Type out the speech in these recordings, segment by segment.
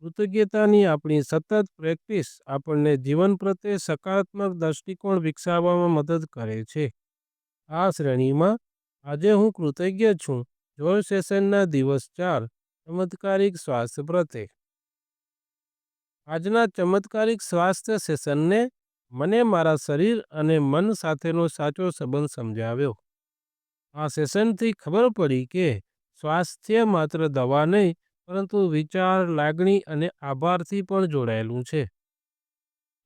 કૃતજ્ઞતાની આપણી સતત પ્રેક્ટિસ આપણને જીવન પ્રત્યે સકારાત્મક દૃષ્ટિકોણ વિકસાવવામાં મદદ કરે છે. આ શ્રેણીમાં આજે હું કૃતજ્ઞ છું જોય સેશનના દિવસ 4 ચમત્કારિક સ્વાસ્થ્ય પ્રત્યે. આજના ચમત્કારિક સ્વાસ્થ્ય સેશનને મને મારા શરીર અને મન સાથેનો સાચો સંબંધ સમજાવ્યો. આ સેશનથી ખબર પડી કે સ્વાસ્થ્ય માત્ર દવા નહીં પરંતુ વિચાર, લાગણી અને આભારથી પણ જોડાયેલું છે.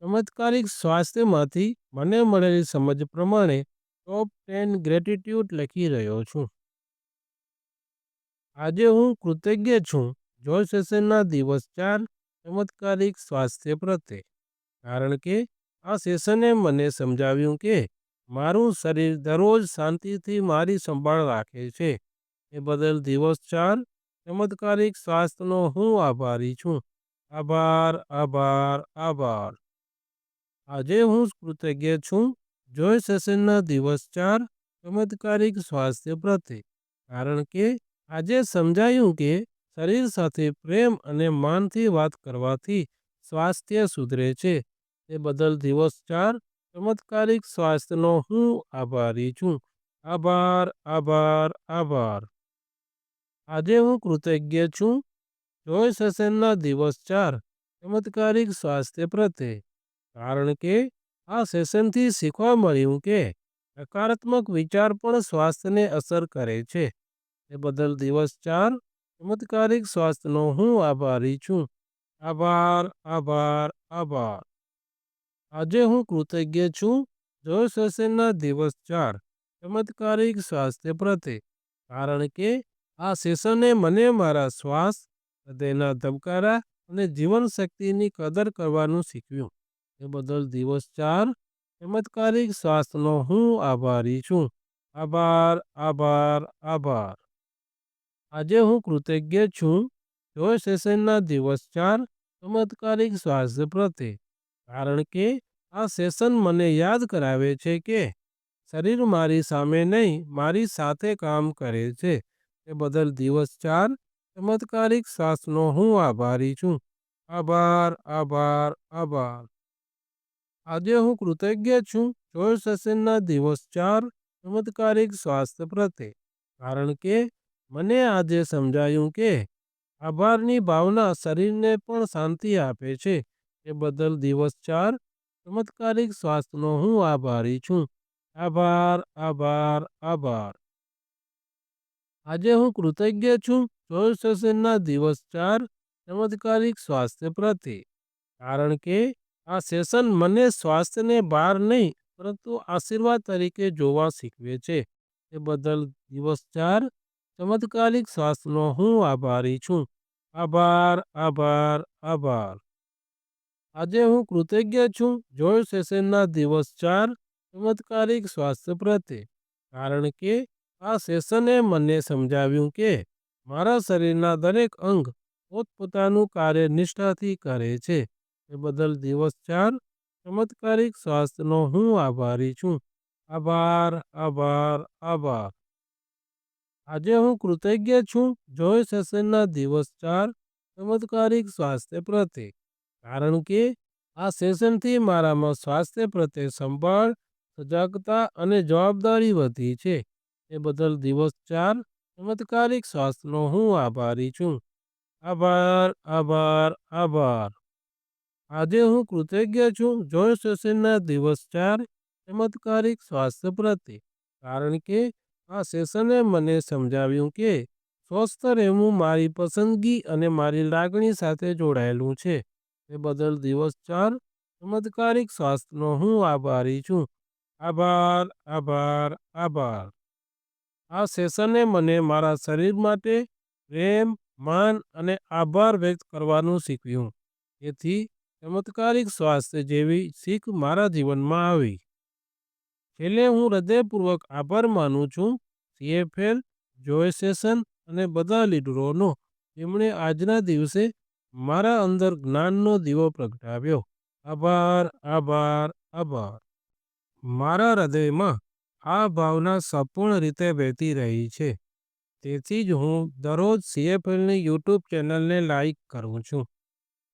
ચમત્કારિક સ્વાસ્થ્યમાંથી મને મળેલી સમજ પ્રમાણે ટોપ 10 ગ્રેટિટ્યૂડ લખી રહ્યો છું. આજે હું કૃતજ્ઞ છું જોય સેશનના દિવસ 4 ચમત્કારિક સ્વાસ્થ્ય પ્રત્યે, કારણ કે આ સેશને મને સમજાવ્યું કે મારું શરીર દરરોજ શાંતિથી મારી સંભાળ રાખે છે. એ બદલ દિવસ 4 ચમત્કારિક સ્વાસ્થ્યનો હું આભારી છું. આભાર, આભાર, આભાર. આજે હું કૃતજ્ઞ છું જોય સેશનના દિવસ 4 ચમત્કારિક સ્વાસ્થ્ય પ્રત્યે, કારણ કે આજે સમજાયું કે શરીર સાથે પ્રેમ અને માનથી વાત કરવાથી સ્વાસ્થ્ય સુધરે છે. તે બદલ દિવસ 4 ચમત્કારિક સ્વાસ્થ્યનો હું આભારી છું. આભાર, આભાર, આભાર. આજે હું કૃતજ્ઞ છું જોય સેશનના દિવસ 4 ચમત્કારિક સ્વાસ્થ્ય પ્રત્યે, કારણ કે આ સેશનથી શીખવા મળ્યું કે નકારાત્મક વિચાર પણ સ્વાસ્થ્યને અસર કરે છે. તે બદલ દિવસ 4 ચમત્કારિક સ્વાસ્થ્યનો હું આભારી છું. આભાર, આભાર, આભાર. આજે હું કૃતજ્ઞ છું જોય સેશનના દિવસ 4 ચમત્કારિક સ્વાસ્થ્ય પ્રત્યે, કારણ કે આ સેશને મને મારા શ્વાસ, હૃદયના ધબકારા અને જીવનશક્તિની કદર કરવાનું શીખવ્યું. એ બદલ દિવસ 4 ચમત્કારિક સ્વાસ્થ્યનો હું આભારી છું. આભાર, આભાર, આભાર. આજે હું કૃતજ્ઞ છું જોય સેશનના દિવસ 4 ચમત્કારિક સ્વાસ્થ્ય પ્રત્યે, કારણ કે આ સેશન મને યાદ કરાવે છે કે શરીર મારી સામે નહીં, મારી સાથે કામ કરે છે. તે બદલ દિવસ 4 ચમત્કારિક સ્વાસ્થ્યનો હું આભારી છું. આભાર, આભાર, આભાર. આજે હું કૃતજ્ઞ છું જોય સેશનના દિવસ 4 ચમત્કારિક સ્વાસ્થ્ય પ્રત્યે, કારણ કે મને આજે સમજાયું કે આભારની ભાવના શરીરને પણ શાંતિ આપે છે. એ બદલ દિવસ 4 ચમત્કારિક સ્વાસ્થ્યનો હું આભારી છું. આભાર, આભાર, આભાર. આજે હું કૃતજ્ઞ છું જોય સેશનના દિવસ 4 ચમત્કારિક સ્વાસ્થ્ય પ્રત્યે, કારણ કે આ સેશન મને સ્વાસ્થ્યને ભાર નહીં પરંતુ આશીર્વાદ તરીકે જોવા શીખવે છે. તે બદલ દિવસ 4 ચમત્કારિક સ્વાસ્થ્યનો હું આભારી છું. આભાર, આભાર, આભાર. આજે હું કૃતજ્ઞ છું જોય સેશનના દિવસ 4 ચમત્કારિક સ્વાસ્થ્ય પ્રત્યે, કારણ કે આ સેશને મને સમજાવ્યું કે મારા શરીરના દરેક અંગ પોતપોતાનું કાર્ય નિષ્ઠાથી કરે છે. એ બદલ દિવસ 4 ચમત્કારિક સ્વાસ્થ્યનો હું આભારી છું. આભાર, આભાર, આભાર. આજે હું કૃતજ્ઞ છું જોય સેશનના દિવસ 4 ચમત્કારિક સ્વાસ્થ્ય પ્રત્યે, કારણ કે આ સેશનથી મારામાં સ્વાસ્થ્ય પ્રત્યે સંભાળ, સજાગતા અને જવાબદારી વધી છે. એ બદલ દિવસ 4 ચમત્કારિક સ્વાસ્થ્યનો હું આભારી છું. આભાર, આભાર, આભાર. આજે હું કૃતજ્ઞ છું જોય સેશનના દિવસ 4 ચમત્કારિક સ્વાસ્થ્ય પ્રત્યે, કારણ કે આ સેશને મને સમજાવ્યું કે સ્વસ્થ રહેવું મારી પસંદગી અને મારી લાગણી સાથે જોડાયેલું છે. તે બદલ દિવસ 4 ચમત્કારિક સ્વાસ્થ્યનો હું આભારી છું. આભાર, આભાર, આભાર. આ સેશને મને મારા શરીર માટે પ્રેમ, માન અને આભાર વ્યક્ત કરવાનું શીખવ્યું. તેથી ચમત્કારિક સ્વાસ્થ્ય જેવી શીખ મારા જીવનમાં આવી. છેલ્લે હું હૃદયપૂર્વક આભાર માનું છું CFL, જોય સેશન અને બધા લીડરોનો, જેમણે આજના દિવસે મારા અંદર જ્ઞાનનો દીવો પ્રગટાવ્યો. આભાર, આભાર, આભાર. મારા હૃદયમાં આ ભાવના સંપૂર્ણ રીતે વહેતી રહી છે. તેથી જ હું દરરોજ CFLની YouTube ચેનલને લાઈક કરું છું.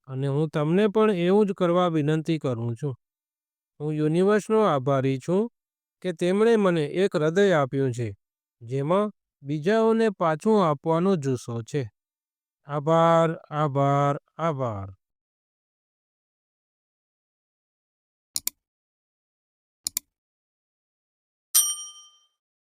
અને હું તમને પણ એવું જ કરવા વિનંતી કરું છું. હું યુનિવર્સનો આભારી છું કે તેમણે મને એક હૃદય આપ્યું છે જેમાં બીજાઓને પાછું આપવાનો જુસ્સો છે. આભાર, આભાર, આભાર.